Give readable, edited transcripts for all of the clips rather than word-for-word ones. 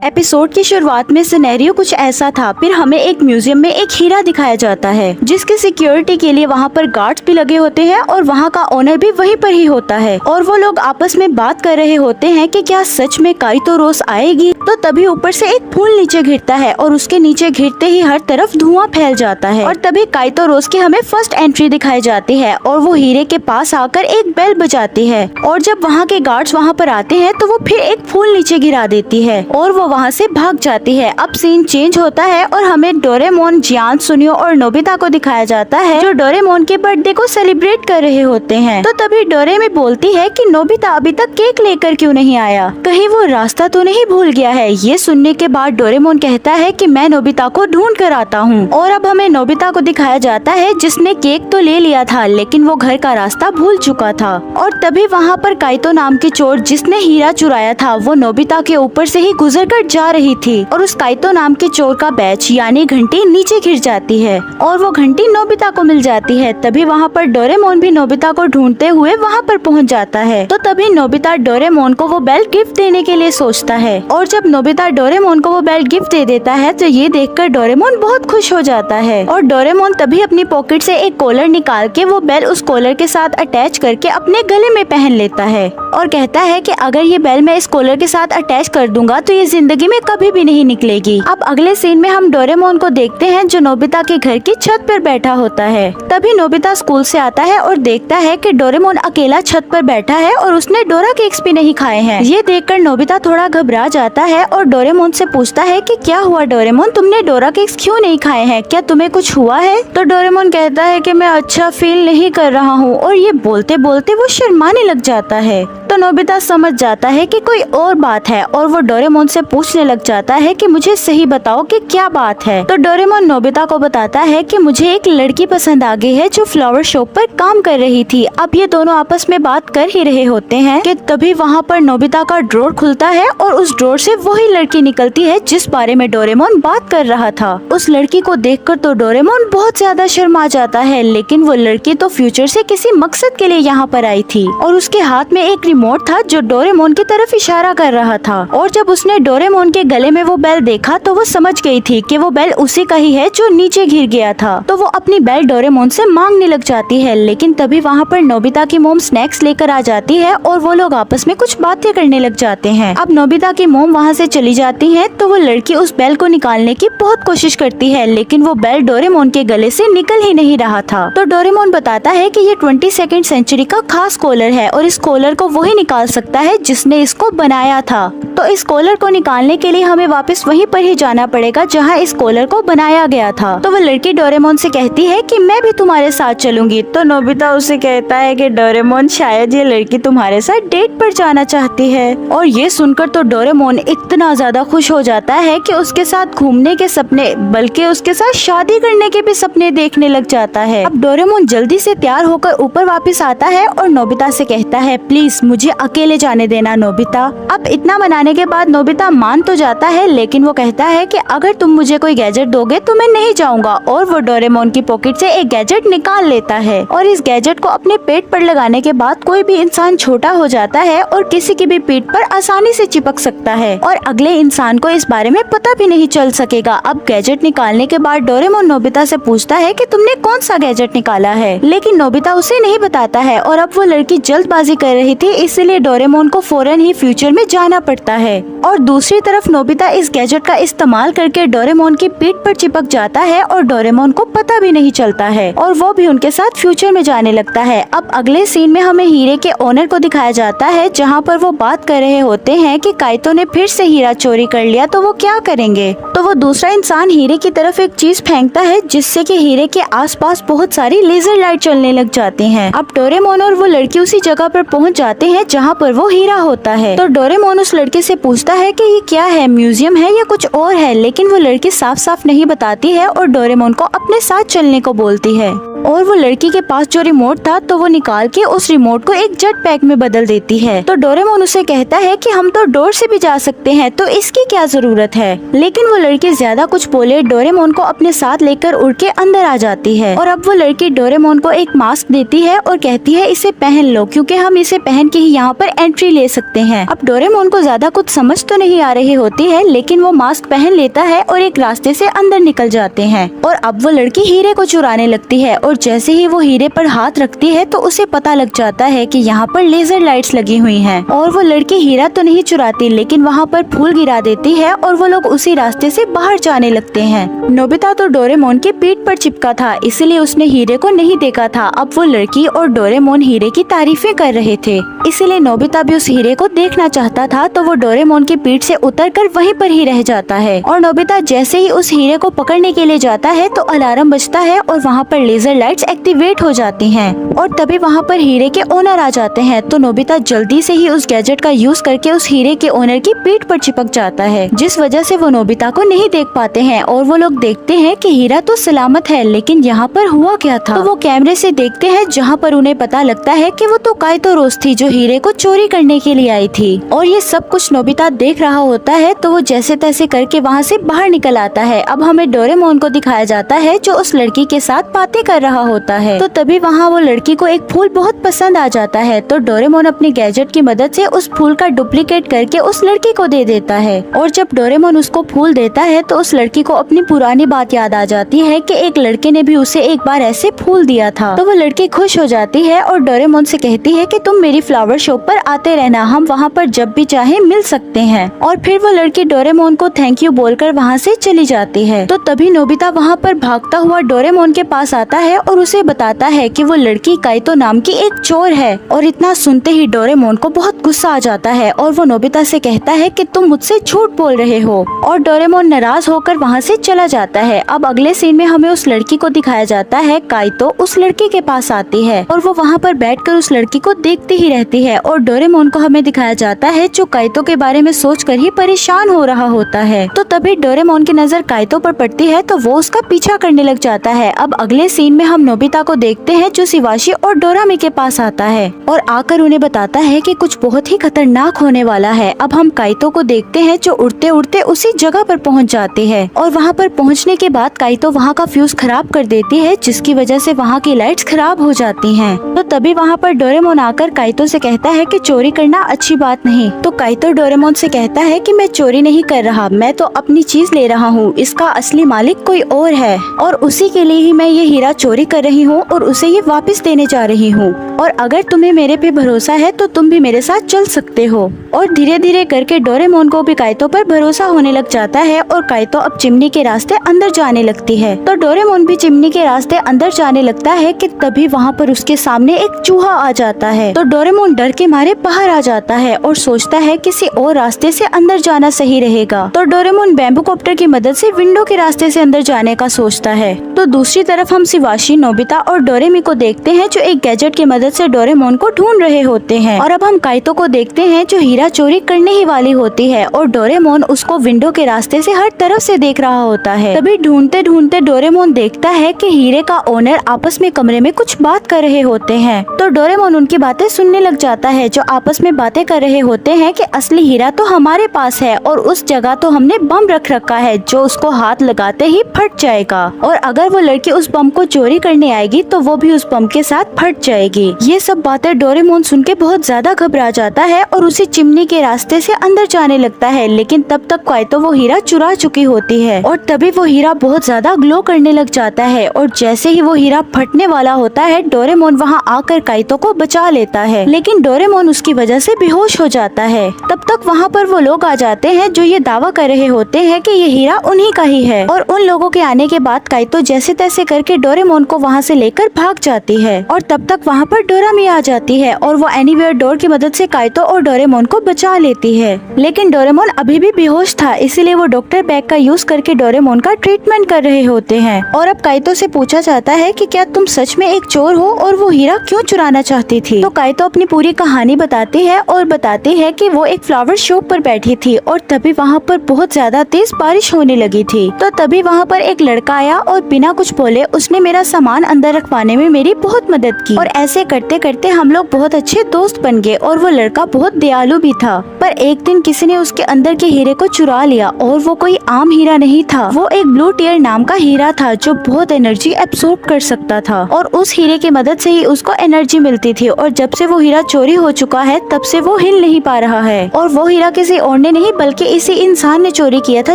Episode की शुरुआत में सिनेरियो कुछ ऐसा था। फिर हमें एक म्यूजियम में एक हीरा दिखाया जाता है जिसकी सिक्योरिटी के लिए वहाँ पर गार्ड्स भी लगे होते हैं और वहाँ का ओनर भी वहीं पर ही होता है। और वो लोग आपस में बात कर रहे होते हैं कि क्या सच में काइतो रोज आएगी। तो तभी ऊपर से एक फूल नीचे गिरता है और उसके नीचे गिरते ही हर तरफ धुआं फैल जाता है। और तभी काइतो रोज की हमें फर्स्ट एंट्री दिखाई जाती है और वो हीरे के पास आकर एक बेल बजाती है। और जब वहाँ के गार्ड्स वहाँ पर आते हैं तो वो फिर एक फूल नीचे गिरा देती है और वो वहाँ से भाग जाती है। अब सीन चेंज होता है और हमें डोरेमोन, जियान, सुनियो और नोबिता को दिखाया जाता है जो डोरेमोन के बर्थडे को सेलिब्रेट कर रहे होते हैं। तो तभी डोरेमी बोलती है कि नोबिता अभी तक केक लेकर क्यों नहीं आया, कहीं वो रास्ता तो नहीं भूल गया है। ये सुनने के बाद डोरेमोन कहता है कि मैं नोबिता को ढूंढ कर आता हूँ। और अब हमें नोबिता को दिखाया जाता है जिसने केक तो ले लिया था लेकिन वो घर का रास्ता भूल चुका था। और तभी वहाँ पर काइतो नाम की चोर जिसने हीरा चुराया था वो नोबिता के ऊपर से ही गुजर कर जा रही थी और उस काइतो नाम के चोर का बैच यानी घंटी नीचे गिर जाती है और वो घंटी नोबिता को मिल जाती है। तभी वहाँ पर डोरेमोन भी नोबिता को ढूंढते हुए वहाँ पर पहुँच जाता है। तो तभी नोबिता डोरेमोन को वो बेल्ट गिफ्ट देने के लिए सोचता है और जब नोबिता डोरेमोन को वो बेल्ट गिफ्ट दे देता है तो ये देखकर डोरेमोन बहुत खुश हो जाता है। और डोरेमोन तभी अपनी पॉकेट से एक कॉलर निकाल के वो बेल उस कॉलर के साथ अटैच करके अपने गले में पहन लेता है और कहता है कि अगर ये बेल मैं इस कॉलर के साथ अटैच कर दूंगा तो ये जिंदगी में कभी भी नहीं निकलेगी। अब अगले सीन में हम डोरेमोन को देखते हैं जो नोबिता के घर की छत पर बैठा होता है। तभी नोबिता स्कूल से आता है और देखता है कि डोरेमोन अकेला छत पर बैठा है और उसने डोरा केक्स भी नहीं खाए हैं। ये देखकर नोबिता थोड़ा घबरा जाता है और डोरेमोन से पूछता है कि क्या हुआ डोरेमोन, तुमने डोरा केक्स क्यों नहीं खाए हैं, क्या तुम्हें कुछ हुआ है। तो डोरेमोन कहता है कि मैं अच्छा फील नहीं कर रहा हूँ और ये बोलते बोलते वो शर्माने लग जाता है। तो नोबिता समझ जाता है कि कोई और बात है और वो डोरेमोन से पूछने लग जाता है कि मुझे सही बताओ कि क्या बात है। तो डोरेमोन नोबिता को बताता है कि मुझे एक लड़की पसंद आ गई है जो फ्लावर शॉप पर काम कर रही थी। अब ये दोनों आपस में बात कर ही रहे होते हैं कि तभी वहाँ पर नोबिता का ड्रॉर खुलता है और उस ड्रॉर से वही लड़की निकलती है जिस बारे में डोरेमोन बात कर रहा था। उस लड़की को देखकर तो डोरेमोन बहुत ज्यादा शर्मा जाता है लेकिन वो लड़की तो फ्यूचर से किसी मकसद के लिए यहाँ पर आई थी और उसके हाथ में एक रिमोट था जो डोरेमोन की तरफ इशारा कर रहा था। और जब उसने डोरेमोन के गले में वो बेल देखा तो वो समझ गई थी कि वो बेल उसी का ही है जो नीचे गिर गया था। तो वो अपनी बेल डोरेमोन से मांगने लग जाती है लेकिन तभी वहाँ पर नोबिता की मोम स्नैक्स लेकर आ जाती है और वो लोग आपस में कुछ बातें करने लग जाते हैं। अब नोबिता की मोम वहाँ से चली जाती है तो वो लड़की उस बेल को निकालने की बहुत कोशिश करती है लेकिन वो बेल डोरेमोन के गले से निकल ही नहीं रहा था। तो डोरेमोन बताता है कि ये 22वीं सेंचुरी का खास कॉलर है और इस कॉलर को वही निकाल सकता है जिसने इसको बनाया था। तो इस कॉलर को निकालने के लिए हमें वापस वहीं पर ही जाना पड़ेगा जहाँ इस कॉलर को बनाया गया था। तो वो लड़की डोरेमोन से कहती है कि मैं भी तुम्हारे साथ चलूंगी। तो नोबिता उसे कहता है कि डोरेमोन शायद ये लड़की तुम्हारे साथ डेट पर जाना चाहती है। और ये सुनकर तो डोरेमोन इतना ज्यादा खुश हो जाता है कि उसके साथ घूमने के सपने बल्कि उसके साथ शादी करने के भी सपने देखने लग जाता है। अब डोरेमोन जल्दी से तैयार होकर ऊपर वापस आता है और नोबिता से कहता है प्लीज मुझे अकेले जाने देना नोबिता। अब इतना मनाने के बाद नोबिता मान तो जाता है लेकिन वो कहता है कि अगर तुम मुझे कोई गैजेट दोगे तो मैं नहीं जाऊंगा। और वो डोरेमोन की पॉकेट से एक गैजेट निकाल लेता है और इस गैजेट को अपने पेट पर लगाने के बाद कोई भी इंसान छोटा हो जाता है और किसी की भी पीठ पर आसानी से चिपक सकता है और अगले इंसान को इस बारे में पता भी नहीं चल सकेगा। अब गैजेट निकालने के बाद डोरेमोन नोबिता से पूछता है कि तुमने कौन सा गैजेट निकाला है लेकिन नोबिता उसे नहीं बताता है। और अब वो लड़की जल्दबाजी कर रही थी इसलिए डोरेमोन को फौरन ही फ्यूचर में जाना पड़ता है। और दूसरी तरफ नोबिता इस गैजेट का इस्तेमाल करके डोरेमोन की पीठ पर चिपक जाता है और डोरेमोन को पता भी नहीं चलता है और वो भी उनके साथ फ्यूचर में जाने लगता है। अब अगले सीन में हमें हीरे के ओनर को दिखाया जाता है जहाँ पर वो बात कर रहे होते हैं कि काइतो ने फिर से हीरा चोरी कर लिया तो वो क्या करेंगे। तो वो दूसरा इंसान हीरे की तरफ एक चीज फेंकता है जिससे कि हीरे के आसपास बहुत सारी लेजर लाइट चलने लग जाती हैं। अब डोरेमोन और वो लड़की उसी जगह पर पहुंच जाते हैं जहाँ पर वो हीरा होता है। तो डोरेमोन उस लड़के से पूछता है कि ये क्या है, म्यूजियम है या कुछ और है, लेकिन वो लड़की साफ साफ नहीं बताती है और डोरेमोन को अपने साथ चलने को बोलती है। और वो लड़की के पास जो रिमोट था तो वो निकाल के उस रिमोट को एक जेट पैक में बदल देती है। तो डोरेमोन उसे कहता है कि हम तो डोर से भी जा सकते हैं, तो इसकी क्या जरूरत है। लेकिन वो लड़की ज्यादा कुछ बोले डोरेमोन को अपने साथ लेकर उड़ के अंदर आ जाती है। और अब वो लड़की डोरेमोन को एक मास्क देती है और कहती है इसे पहन लो, क्योंकि हम इसे पहन के ही यहाँ पर एंट्री ले सकते हैं। अब डोरेमोन को ज्यादा कुछ समझ तो नहीं आ रही होती है, लेकिन वो मास्क पहन लेता है और एक रास्ते से अंदर निकल जाते हैं। और अब वो लड़की हीरे को चुराने लगती है और जैसे ही वो हीरे पर हाथ रखती है तो उसे पता लग जाता है कि यहाँ पर लेजर लाइट्स लगी हुई हैं। और वो लड़की हीरा तो नहीं चुराती, लेकिन वहाँ पर फूल गिरा देती है और वो लोग उसी रास्ते से बाहर जाने लगते हैं। नोबिता तो डोरेमोन की पीठ पर चिपका था, इसलिए उसने हीरे को नहीं देखा था। अब वो लड़की और डोरेमोन हीरे की तारीफें कर रहे थे, इसीलिए नोबिता भी उस हीरे को देखना चाहता था। तो वो डोरेमोन की पीठ से उतरकर वहीं पर ही रह जाता है। और नोबिता जैसे ही उस हीरे को पकड़ने के लिए जाता है तो अलार्म बजता है और वहाँ पर लेजर लाइट्स एक्टिवेट हो जाती हैं। और तभी वहाँ पर हीरे के ओनर आ जाते हैं। तो नोबिता जल्दी से ही उस गैजेट का यूज करके उस हीरे के ओनर की पीठ पर चिपक जाता है, जिस वजह से वो नोबिता को नहीं देख पाते हैं। और वो लोग देखते हैं कि हीरा तो सलामत है, लेकिन यहाँ पर हुआ क्या था। तो वो कैमरे से देखते हैं, जहाँ पर उन्हें पता लगता है कि वो तो काइतो रोज थी जो हीरे को चोरी करने के लिए आई थी। और ये सब कुछ नोबिता देख रहा होता है, तो वो जैसे तैसे करके वहाँ से बाहर निकल आता है। अब हमें डोरेमोन को दिखाया जाता है जो उस लड़की के साथ बातें कर रहा होता है। तो तभी वहाँ वो लड़की को एक फूल बहुत पसंद आ जाता है। तो डोरेमोन अपनी गैजेट की मदद से उस फूल का डुप्लीकेट करके उस लड़की को दे देता है। और जब डोरेमोन उसको फूल देता है तो उस लड़की को अपनी पुरानी बात याद आ जाती है कि एक लड़के ने भी उसे एक बार ऐसे फूल दिया था। तो वो लड़की खुश हो जाती है और डोरेमोन से कहती है कि तुम मेरी फ्लावर शॉप पर आते रहना, हम वहाँ पर जब भी चाहे मिल सकते हैं। और फिर वो लड़की डोरेमोन को थैंक यू बोलकर वहाँ से चली जाती है। तो तभी नोबिता वहाँ पर भागता हुआ डोरेमोन के पास आता है और उसे बताता है कि वो लड़की काइतो नाम की एक चोर है। और इतना सुनते ही डोरेमोन को बहुत गुस्सा आ जाता है और वो नोबिता से कहता है कि तुम मुझसे झूठ बोल रहे हो। और डोरेमोन नाराज होकर वहाँ से चला जाता है। अब अगले सीन में हमें उस लड़की को दिखाया जाता है। काइतो उस लड़की के पास आती है और वो वहाँ पर बैठकर उस लड़की को देखती ही रहती है। और डोरेमोन को हमें दिखाया जाता है जो काइतो के बारे में सोचकर ही परेशान हो रहा होता है। तो तभी डोरेमोन की नजर काइतो पर पड़ती है तो वो उसका पीछा करने लग जाता है। अब अगले सीन में हम नोबिता को देखते हैं जो शिवाशी और डोरामी के पास आता है और आकर उन्हें बताता है कि कुछ बहुत ही खतरनाक होने वाला है। अब हम काइतो को देखते हैं जो उड़ते उड़ते उसी जगह पर पहुंच जाती है। और वहां पर पहुंचने के बाद काइतो वहां का फ्यूज खराब कर देती है, जिसकी वजह से वहां की लाइट्स खराब हो जाती हैं। तो तभी वहां पर डोरेमोन आकर काइतो से कहता है कि चोरी करना अच्छी बात नहीं। तो काइतो डोरेमोन से कहता है कि मैं चोरी नहीं कर रहा, मैं तो अपनी चीज ले रहा हूँ, इसका असली मालिक कोई और है और उसी के लिए ही मैं ये हीरा चोरी कर रही हूँ और उसे ये वापस देने जा रही हूँ। और अगर तुम्हें मेरे पे भरोसा है तो तुम भी मेरे साथ चल सकते हो। और धीरे धीरे करके डोरेमोन को भी काइतो पर भरोसा होने लग जाता है और काइतो अब चिमनी के रास्ते अंदर जाने लगती है। तो डोरेमोन भी चिमनी के रास्ते अंदर जाने लगता है कि तभी वहाँ पर उसके सामने एक चूहा आ जाता है। तो डोरेमोन डर के मारे बाहर आ जाता है और सोचता है किसी और रास्ते से अंदर जाना सही रहेगा। तो डोरेमोन बैम्बू कॉप्टर की मदद से विंडो के रास्ते से अंदर जाने का सोचता है। तो दूसरी तरफ हम शिवाशी, नोबिता और डोरेमी को देखते हैं जो एक गैजेट की मदद से डोरेमोन को ढूंढ रहे होते हैं। और अब हम काइतो को देखते हैं जो हीरा चोरी करने ही वाली होती है और डोरेमोन उसको विंडो के रास्ते से हर तरफ से देख रहा होता है। तभी ढूंढते ढूंढते डोरेमोन देखता है कि हीरे का ओनर आपस में कमरे में कुछ बात कर रहे होते हैं। तो डोरेमोन उनकी बातें सुनने लग जाता है, जो आपस में बातें कर रहे होते हैं कि असली हीरा तो हमारे पास है और उस जगह तो हमने बम रख रखा है जो उसको हाथ लगाते ही फट जाएगा। और अगर वो लड़की उस बम को चोरी करने आएगी तो वो भी उस बम के साथ फट जाएगी। ये सब बातें डोरेमोन सुन के बहुत ज्यादा घबरा जाता है और उसी चिमनी के रास्ते से अंदर जाने लगता है। लेकिन तब तक काइतो वो हीरा चुरा चुकी होती है और तभी वो हीरा बहुत ज्यादा ग्लो करने लग जाता है। और जैसे ही वो हीरा फटने वाला होता है डोरेमोन वहाँ आकर काइतो को बचा लेता है, लेकिन डोरेमोन उसकी वजह से बेहोश हो जाता है। तब तक वहाँ पर वो लोग आ जाते हैं जो ये दावा कर रहे होते हैं कि ये हीरा उन्हीं का ही है। और उन लोगों के आने के बाद काइतो जैसे तैसे करके डोरेमोन को वहाँ से लेकर भाग जाती है। और तब तक वहाँ पर डोरामी आ जाती है और वो एनीवेयर डोर की मदद से काइतो और डोरेमोन को बचा लेती है। लेकिन डोरेमोन अभी भी बेहोश था, इसीलिए वो डॉक्टर बैग का यूज करके डोरेमोन का ट्रीटमेंट कर रहे होते हैं। और अब काइतो से पूछा जाता है कि क्या तुम सच में एक चोर हो और वो हीरा क्यों चुराना चाहती थी। तो काइतो अपनी पूरी कहानी बताती है और बताती है कि वो एक फ्लावर शॉप पर बैठी थी और तभी वहाँ पर बहुत ज्यादा तेज बारिश होने लगी थी। तो तभी वहाँ पर एक लड़का आया और बिना कुछ बोले उसने मेरा सामान अंदर रखवाने में मेरी बहुत मदद की और ऐसे करते करते हम लोग बहुत अच्छे दोस्त बन गए और वो लड़का बहुत दयालु भी था। पर एक दिन किसी ने उसके अंदर के हीरे को चुरा लिया और वो कोई आम हीरा नहीं था, वो एक ब्लू टीयर नाम का हीरा था जो बहुत एनर्जी एब्सॉर्ब कर सकता था और उस हीरे की मदद से ही उसको एनर्जी मिलती थी। और जब से वो हीरा चोरी हो चुका है तब से वो हिल नहीं पा रहा है और वो हीरा किसी और ने नहीं बल्कि इसी इंसान ने चोरी किया था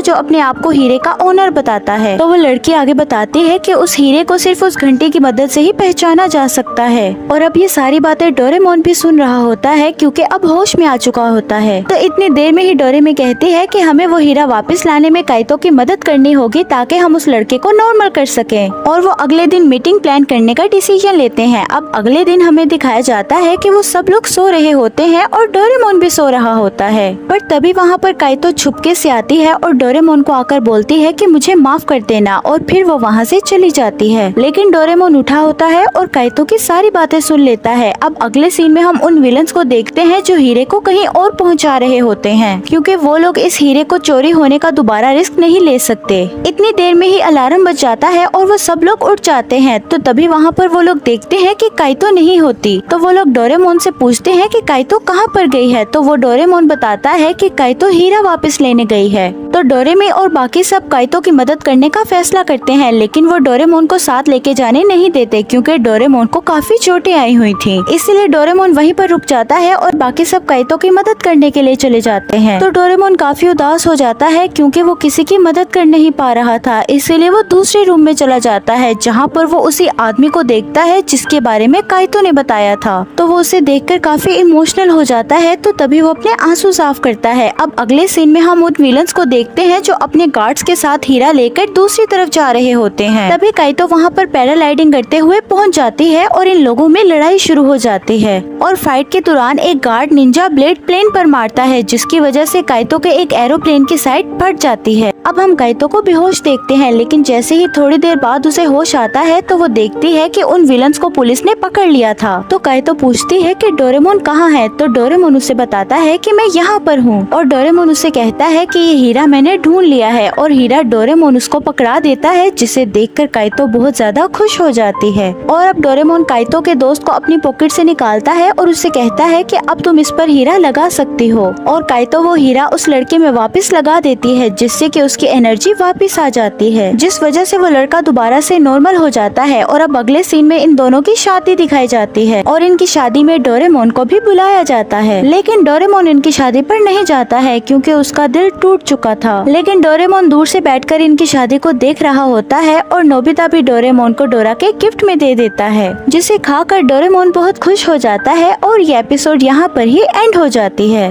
जो अपने आप को हीरे का ओनर बताता है। तो वो लड़की आगे बताती है कि उस हीरे को सिर्फ उस घंटे की मदद से ही पहचाना जा सकता है। और अब ये सारी बातें डोरेमोन भी सुन रहा होता है क्योंकि अब होश में आ चुका होता है। तो इतनी देर में ही डोरेमी कहती है कि हमें वो हीरा वापस लाने में काइतो की मदद करनी होगी ताकि हम उस लड़के को नॉर्मल कर सकें। और वो अगले दिन मीटिंग प्लान करने का डिसीजन लेते हैं। अब अगले दिन हमें दिखाया जाता है कि वो सब लोग सो रहे होते हैं और डोरेमोन भी सो रहा होता है। पर तभी वहाँ पर काइतो छुपके से आती है और डोरेमोन को आकर बोलती है कि मुझे माफ कर देना और फिर वो वहाँ से चली जाती है। लेकिन डोरेमोन उठा होता है और काइतो की सारी बातें सुन लेता है। अब अगले सीन में हम उन विलन्स को देखते हैं जो हीरे को कहीं और पहुँचा रहे होते हैं क्योंकि वो लोग इस हीरे को चोरी होने का दोबारा रिस्क नहीं ले सकते। इतनी देर में ही अलार्म बज जाता है और वो सब लोग उठ जाते हैं। तो तभी वहाँ पर वो लोग देखते हैं कि काइतो नहीं होती। तो वो लोग डोरेमोन से पूछते हैं कि काइतो कहाँ पर गई है। तो वो डोरेमोन बताता है कि काइतो हीरा वापस लेने गई है। तो डोरेमी और बाकी सब काइतो की मदद करने का फैसला करते हैं लेकिन वो डोरेमोन को साथ लेके जाने नहीं देते क्योंकि डोरेमोन को काफी चोटें आई हुई थी। इसलिए डोरेमोन वहीं पर रुक जाता है और बाकी सब काइतो की मदद करने के लिए चले जाते हैं। तो डोरेमोन काफी उदास हो जाता है क्योंकि वो किसी की मदद कर नहीं पा रहा था। इसलिए वो दूसरे रूम में चला जाता है जहाँ पर वो उसी आदमी को देखता है जिसके बारे में काइतो ने बताया था। तो वो उसे देखकर काफी इमोशनल हो जाता है। तो तभी वो अपने आंसू साफ करता है। अब अगले सीन में हम उन विलन्स को देखते हैं जो अपने गार्ड्स के साथ हीरा लेकर दूसरी तरफ जा रहे होते हैं। तभी काइतो वहाँ पर पैराग्लाइडिंग करते हुए पहुँच जाती है और इन लोगों में लड़ाई शुरू हो जाती है और फाइट के दौरान एक गार्ड निंजा ब्लेड प्लेन पर मारता है जिसकी वजह से काइतो के एक एरोप्लेन की साइड फट जाती है। अब हम काइतो को बेहोश देखते हैं लेकिन जैसे ही थोड़ी देर बाद उसे होश आता है तो वो देखती है कि उन विलन्स को पुलिस ने पकड़ लिया था। तो काइतो पूछती है कि डोरेमोन कहाँ है। तो डोरेमोन उसे बताता है कि मैं यहाँ पर हूँ और डोरेमोन उसे कहता है कि ये हीरा मैंने ढूंढ लिया है और हीरा डोरेमोन उसको पकड़ा देता है जिसे देखकर काइतो बहुत ज्यादा खुश हो जाती है। और अब डोरेमोन काइतो के दोस्त को अपनी पॉकेट से निकालता है और उससे कहता है कि अब तुम इस पर हीरा लगा सकती हो। और काइतो वो हीरा उस लड़के में वापस लगा देती है जिससे कि उसकी एनर्जी वापस आ जाती है जिस वजह से वो लड़का दोबारा से नॉर्मल हो जाता है। और अब अगले सीन में इन दोनों की शादी दिखाई जाती है और इनकी शादी में डोरेमोन को भी बुलाया जाता है लेकिन डोरेमोन इनकी शादी पर नहीं जाता है क्योंकि उसका दिल टूट चुका था। लेकिन डोरेमोन दूर से बैठकर इनकी शादी को देख रहा होता है और नोबिता भी डोरेमोन को डोरा के गिफ्ट में दे देता है जिसे खाकर डोरेमोन बहुत खुश हो जाता है और ये एपिसोड यहाँ पर ही एंड हो जाती है।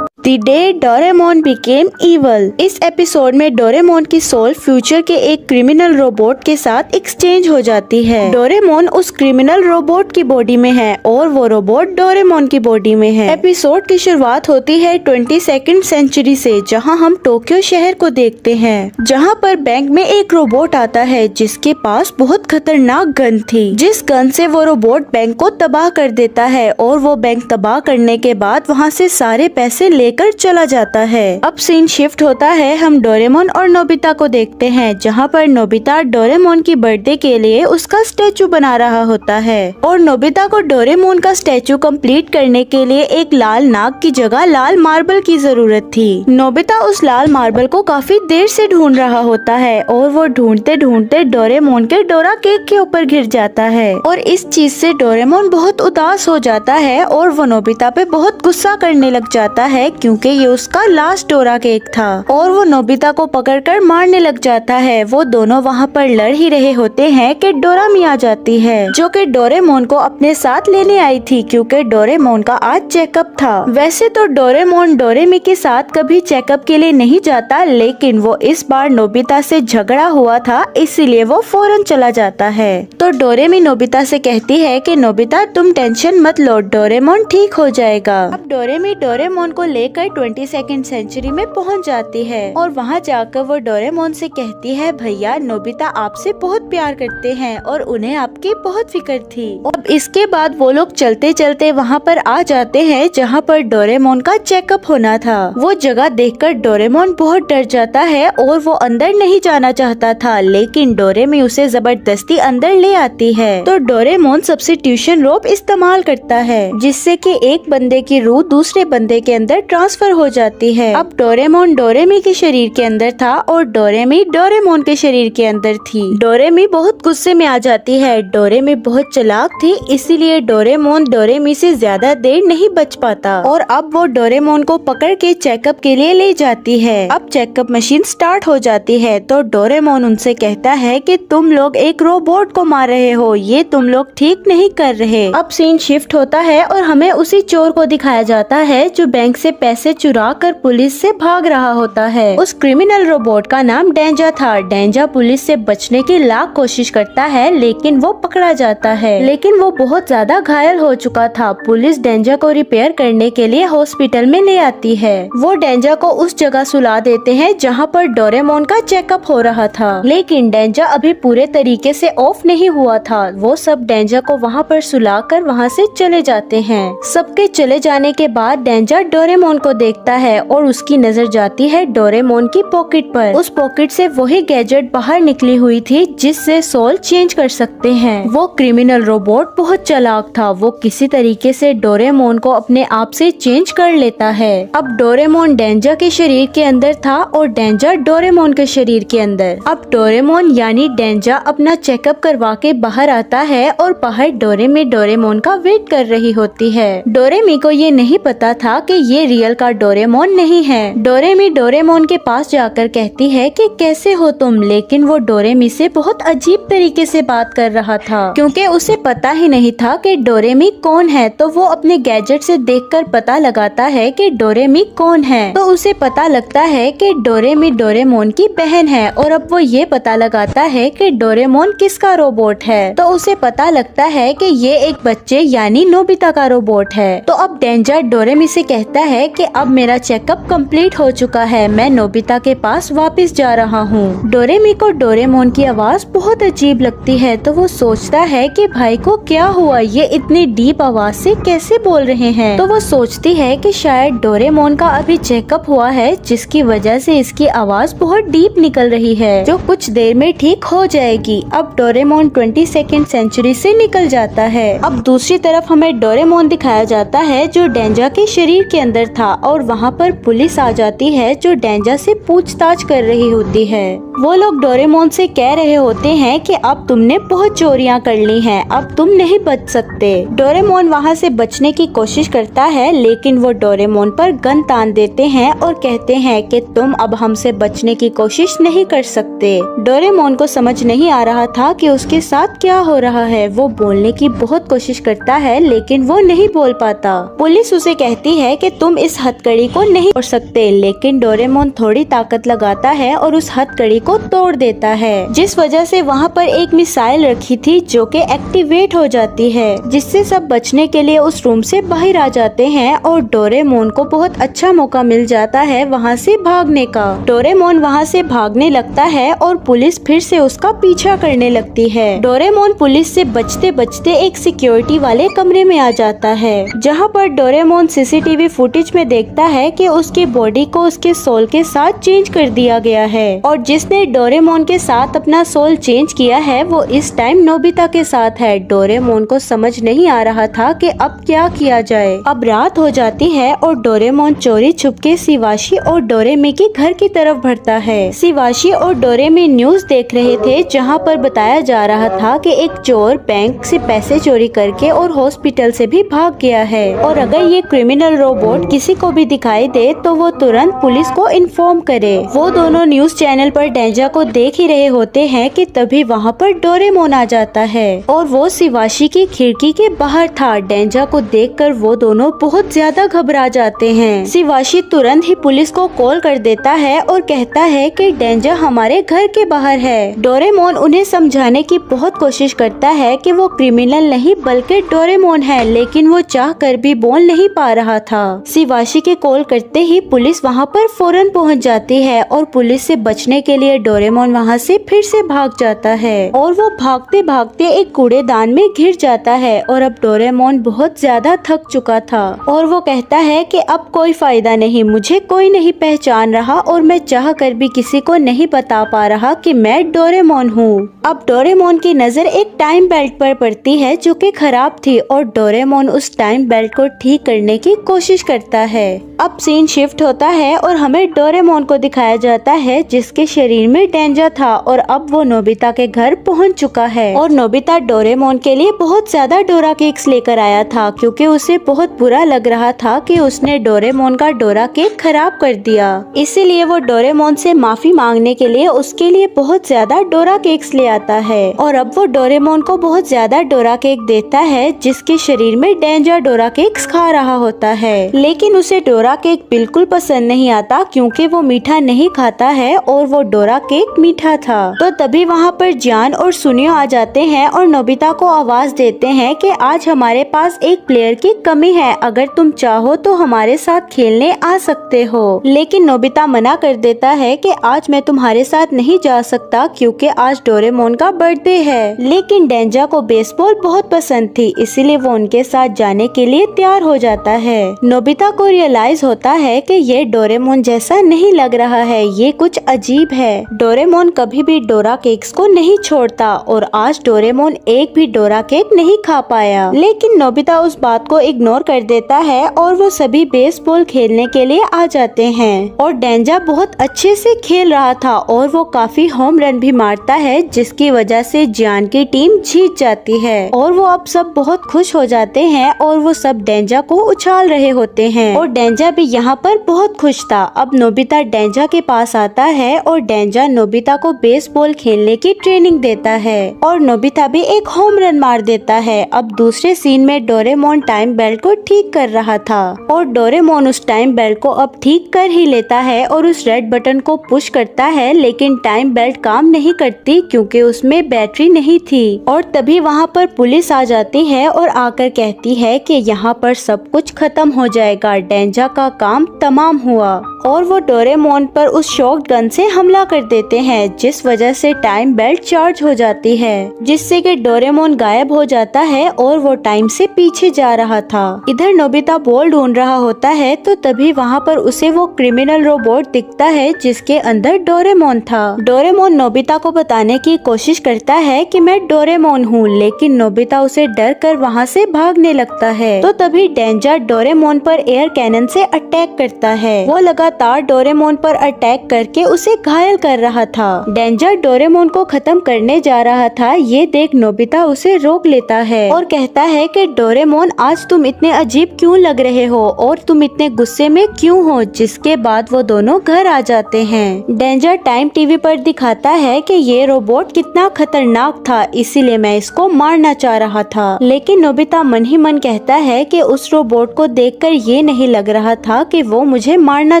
The day Doraemon became evil। इस एपिसोड में डोरेमोन की सोल फ्यूचर के एक क्रिमिनल रोबोट के साथ एक्सचेंज हो जाती है। डोरेमोन उस क्रिमिनल रोबोट की बॉडी में है और वो रोबोट डोरेमोन की बॉडी में है। एपिसोड की शुरुआत होती है 22nd सेंचुरी से जहां हम टोक्यो शहर को देखते हैं जहां पर बैंक में एक रोबोट आता है जिसके पास बहुत खतरनाक गन थी जिस गन से वो रोबोट बैंक को तबाह कर देता है और वो बैंक तबाह करने के बाद वहाँ से सारे पैसे लेकर चला जाता है। अब सीन शिफ्ट होता है, हम डोरेमोन और नोबिता को देखते हैं जहाँ पर नोबिता डोरेमोन की बर्थडे के लिए उसका स्टेचू बना रहा होता है और नोबिता को डोरेमोन का स्टेचू कंप्लीट करने के लिए एक लाल नाग की जगह लाल मार्बल की जरूरत थी। नोबिता उस लाल मार्बल को काफी देर से ढूंढ रहा होता है और वो ढूंढते ढूंढते डोरेमोन के डोरा केक के ऊपर गिर जाता है और इस चीज से डोरेमोन बहुत उदास हो जाता है और वो नोबिता पे बहुत गुस्सा करने लग जाता है क्योंकि ये उसका लास्ट डोरा केक था और वो नोबिता को पकड़कर मारने लग जाता है। वो दोनों वहाँ पर लड़ ही रहे होते हैं कि डोरामी आ जाती है जो कि डोरेमोन को अपने साथ लेने आई थी क्योंकि डोरेमोन का आज चेकअप था। वैसे तो डोरेमोन डोरेमी के साथ कभी चेकअप के लिए नहीं जाता लेकिन वो इस बार नोबिता से झगड़ा हुआ था इसीलिए वो फौरन चला जाता है। तो डोरेमी नोबिता से कहती है कि नोबिता तुम टेंशन मत लो, डोरेमोन ठीक हो जाएगा। अब डोरेमी डोरेमोन को लेकर देखकर 22nd सेंचुरी में पहुंच जाती है और वहां जाकर वो डोरेमोन से कहती है, भैया नोबिता आपसे बहुत प्यार करते हैं और उन्हें आपकी बहुत फिक्र थी। अब इसके बाद वो लोग चलते चलते वहाँ पर आ जाते हैं जहाँ पर डोरेमोन का चेकअप होना था। वो जगह देखकर डोरेमोन बहुत डर जाता है और वो अंदर नहीं जाना चाहता था, लेकिन डोरेमी उसे जबरदस्ती अंदर ले आती है। तो डोरेमोन सब्स्टिट्यूशन रोप इस्तेमाल करता है जिससे कि एक बंदे की रूह दूसरे बंदे के अंदर ट्रांसफर हो जाती है। अब डोरेमोन डोरेमी के शरीर के अंदर था और डोरेमी डोरेमोन के शरीर के अंदर थी। डोरेमी बहुत गुस्से में आ जाती है। डोरेमी बहुत चालाक थी, इसीलिए डोरेमोन डोरेमी से ज्यादा देर नहीं बच पाता और अब वो डोरेमोन को पकड़ के चेकअप के लिए ले जाती है। अब चेकअप मशीन स्टार्ट हो जाती है तो डोरेमोन उनसे कहता है कि तुम लोग एक रोबोट को मार रहे हो, ये तुम लोग ठीक नहीं कर रहे। अब सीन शिफ्ट होता है और हमें उसी चोर को दिखाया जाता है जो बैंक से पैसे चुरा कर पुलिस से भाग रहा होता है। उस क्रिमिनल रोबोट का नाम डेंजा था। डेंजा पुलिस से बचने की लाख कोशिश करता है लेकिन वो पकड़ा जाता है, लेकिन वो बहुत ज्यादा घायल हो चुका था। पुलिस डेंजा को रिपेयर करने के लिए हॉस्पिटल में ले आती है। वो डेंजा को उस जगह सुला देते हैं जहाँ पर डोरेमोन का चेकअप हो रहा था, लेकिन डेंजा अभी पूरे तरीके से ऑफ नहीं हुआ था। वो सब डेंजा को वहाँ पर सुलाकर वहाँ से चले जाते हैं। सबके चले जाने के बाद डेंजा डोरेमोन को देखता है और उसकी नजर जाती है डोरेमोन की पॉकेट पर। उस पॉकेट से वही गैजेट बाहर निकली हुई थी जिससे सोल चेंज कर सकते हैं। वो क्रिमिनल रोबोट बहुत चालाक था, वो किसी तरीके से डोरेमोन को अपने आप से चेंज कर लेता है। अब डोरेमोन डेंजा के शरीर के अंदर था और डेंजा डोरेमोन के शरीर के अंदर। अब डोरेमोन यानी डेंजा अपना चेकअप करवा के बाहर आता है और बाहर डोरेमी डोरेमोन का वेट कर रही होती है। डोरेमी को ये नहीं पता था कि ये रियल का डोरेमोन नहीं है। डोरेमी डोरेमोन के पास जाकर कहती है कि कैसे हो तुम, लेकिन वो डोरेमी से बहुत अजीब तरीके से बात कर रहा था क्योंकि उसे पता ही नहीं था कि डोरेमी कौन है। तो वो अपने गैजेट से देखकर पता लगाता है कि डोरेमी कौन है। तो उसे पता लगता है कि डोरेमी डोरेमोन की बहन है और अब वो ये पता लगाता है कि डोरेमोन किसका रोबोट है। तो उसे पता लगता है कि ये एक बच्चे यानी नोबिता का रोबोट है। तो अब डेंजा डोरेमी से कहता है कि अब मेरा चेकअप कंप्लीट हो चुका है, मैं नोबिता के पास वापस जा रहा हूँ। डोरेमी को डोरेमोन की आवाज बहुत अजीब लगती है तो वो सोचता है कि भाई को क्या हुआ, ये इतनी डीप आवाज से कैसे बोल रहे हैं। तो वो सोचती है कि शायद डोरेमोन का अभी चेकअप हुआ है जिसकी वजह से इसकी आवाज बहुत डीप निकल रही है जो कुछ देर में ठीक हो जाएगी। अब डोरेमोन 22nd सेंचुरी से निकल जाता है। अब दूसरी तरफ हमें डोरेमोन दिखाया जाता है जो डेंजा के शरीर के अंदर था और वहाँ पर पुलिस आ जाती है जो डेंजा से पूछताछ कर रही होती है। वो लोग डोरेमोन से कह रहे होते हैं कि अब तुमने बहुत चोरियां कर ली हैं, अब तुम नहीं बच सकते। डोरेमोन वहाँ से बचने की कोशिश करता है लेकिन वो डोरेमोन पर गन तान देते हैं और कहते हैं कि तुम अब हमसे बचने की कोशिश नहीं कर सकते। डोरेमोन को समझ नहीं आ रहा था कि उसके साथ क्या हो रहा है। वो बोलने की बहुत कोशिश करता है लेकिन वो नहीं बोल पाता। पुलिस उसे कहती है कि तुम इस हथकड़ी को नहीं तोड़ सकते, लेकिन डोरेमोन थोड़ी ताकत लगाता है और उस हथकड़ी को तोड़ देता है, जिस वजह से वहाँ पर एक मिसाइल रखी थी जो कि एक्टिवेट हो जाती है, जिससे सब बचने के लिए उस रूम से बाहर आ जाते हैं और डोरेमोन को बहुत अच्छा मौका मिल जाता है वहाँ से भागने का। डोरेमोन वहाँ से भागने लगता है और पुलिस फिर से उसका पीछा करने लगती है। डोरेमोन पुलिस से बचते बचते एक सिक्योरिटी वाले कमरे में आ जाता है जहाँ पर डोरेमोन सीसीटीवी फुटेज में देखता है कि उसकी बॉडी को उसके सोल के साथ चेंज कर दिया गया है और जिसने डोरेमोन के साथ अपना सोल चेंज किया है वो इस टाइम नोबिता के साथ है। डोरेमोन को समझ नहीं आ रहा था कि अब क्या किया जाए। अब रात हो जाती है और डोरेमोन चोरी छुपके शिवाशी और डोरेमी के घर की तरफ बढ़ता है। शिवाशी और डोरेमी न्यूज देख रहे थे जहाँ पर बताया जा रहा था कि एक चोर बैंक से पैसे चोरी करके और हॉस्पिटल से भी भाग गया है और अगर ये क्रिमिनल रोबोट किसी को भी दिखाई दे तो वो तुरंत पुलिस को इन्फॉर्म करे। वो दोनों न्यूज चैनल पर डेंजा को देख ही रहे होते हैं कि तभी वहाँ पर डोरेमोन आ जाता है और वो शिवाशी की खिड़की के बाहर था। डेंजा को देखकर वो दोनों बहुत ज्यादा घबरा जाते हैं। शिवाशी तुरंत ही पुलिस को कॉल कर देता है और कहता है कि डेंजा हमारे घर के बाहर है। डोरेमोन उन्हें समझाने की बहुत कोशिश करता है कि वो क्रिमिनल नहीं बल्कि डोरेमोन है, लेकिन वो चाह कर भी बोल नहीं पा रहा था। शिवाशी तलाशी की कॉल करते ही पुलिस वहाँ पर फौरन पहुँच जाती है और पुलिस से बचने के लिए डोरेमोन वहाँ से फिर से भाग जाता है और वो भागते भागते एक कूड़ेदान में घिर जाता है। और अब डोरेमोन बहुत ज्यादा थक चुका था और वो कहता है कि अब कोई फायदा नहीं, मुझे कोई नहीं पहचान रहा और मैं चाह कर भी किसी को नहीं बता पा रहा कि मैं डोरेमोन हूँ। अब डोरेमोन की नजर एक टाइम बेल्ट पर पड़ती है जो कि खराब थी और डोरेमोन उस टाइम बेल्ट को ठीक करने की कोशिश करता है। अब सीन शिफ्ट होता है और हमें डोरेमोन को दिखाया जाता है जिसके शरीर में डेंजर था और अब वो नोबिता के घर पहुंच चुका है। और नोबिता डोरेमोन के लिए बहुत ज्यादा डोरा केक्स लेकर आया था क्योंकि उसे बहुत बुरा लग रहा था कि उसने डोरेमोन का डोरा केक खराब कर दिया। इसीलिए वो डोरेमोन से माफी मांगने के लिए उसके लिए बहुत ज्यादा डोरा केक्स ले आता है और अब वो डोरेमोन को बहुत ज्यादा डोरा केक देता है जिसके शरीर में डेंजर डोरा केक्स खा रहा होता है। लेकिन उसे डोरा केक बिल्कुल पसंद नहीं आता क्योंकि वो मीठा नहीं खाता है और वो डोरा केक मीठा था। तो तभी वहाँ पर जान और सुनियो आ जाते हैं और नोबिता को आवाज देते हैं कि आज हमारे पास एक प्लेयर की कमी है, अगर तुम चाहो तो हमारे साथ खेलने आ सकते हो। लेकिन नोबिता मना कर देता है कि आज मैं तुम्हारे साथ नहीं जा सकता क्योंकि आज डोरेमोन का बर्थडे है। लेकिन डेंजा को बेसबॉल बहुत पसंद थी इसीलिए वो उनके साथ जाने के लिए तैयार हो जाता है। नोबिता को रियलाइज होता है कि ये डोरेमोन जैसा नहीं लग रहा है, ये कुछ अजीब है। डोरेमोन कभी भी डोरा केक्स को नहीं छोड़ता और आज डोरेमोन एक भी डोरा केक नहीं खा पाया। लेकिन नोबिता उस बात को इग्नोर कर देता है और वो सभी बेसबॉल खेलने के लिए आ जाते हैं। और डेंजा बहुत अच्छे से खेल रहा था और वो काफी होम रन भी मारता है जिसकी वजह से जान की टीम जीत जाती है। और वो अब सब बहुत खुश हो जाते हैं और वो सब डेंजा को उछाल रहे होते हैं और डेंजा भी यहाँ पर बहुत खुश था। अब नोबिता डेंजा के पास आता है और डेंजा नोबिता को बेसबॉल खेलने की ट्रेनिंग देता है और नोबिता भी एक होम रन मार देता है। अब दूसरे सीन में डोरेमोन टाइम बेल्ट को ठीक कर रहा था और डोरेमोन उस टाइम बेल्ट को अब ठीक कर ही लेता है और उस रेड बटन को पुश करता है लेकिन टाइम बेल्ट काम नहीं करती क्योंकि उसमें बैटरी नहीं थी। और तभी वहाँ पर पुलिस आ जाती है और आकर कहती है कि यहाँ पर सब कुछ खत्म हो जाएगा, डेंजा का काम तमाम हुआ। और वो डोरेमोन पर उस शॉट गन से हमला कर देते हैं जिस वजह से टाइम बेल्ट चार्ज हो जाती है जिससे कि डोरेमोन गायब हो जाता है और वो टाइम से पीछे जा रहा था। इधर नोबिता बॉल ढूंढ रहा होता है तो तभी वहाँ पर उसे वो क्रिमिनल रोबोट दिखता है जिसके अंदर डोरेमोन था। डोरेमोन नोबिता को बताने की कोशिश करता है कि मैं डोरेमोन हूँ लेकिन नोबिता उसे डर कर वहाँ से भागने लगता है। तो तभी डेंजा डोरेमोन पर एयर कैनन से अटैक करता है। वो लगातार डोरेमोन पर अटैक करके उसे घायल कर रहा था। डेंजा डोरेमोन को खत्म करने जा रहा था, ये देख नोबिता उसे रोक लेता है और कहता है कि डोरेमोन आज तुम इतने अजीब क्यों लग रहे हो और तुम इतने गुस्से में क्यों हो। जिसके बाद वो दोनों घर आ जाते हैं। डेंजर टाइम टीवी पर दिखाता है कि ये रोबोट कितना खतरनाक था इसीलिए मैं इसको मारना चाह रहा था। लेकिन नोबिता मन ही मन कहता है कि उस रोबोट को देखकर ये नहीं लग रहा था कि वो मुझे मारना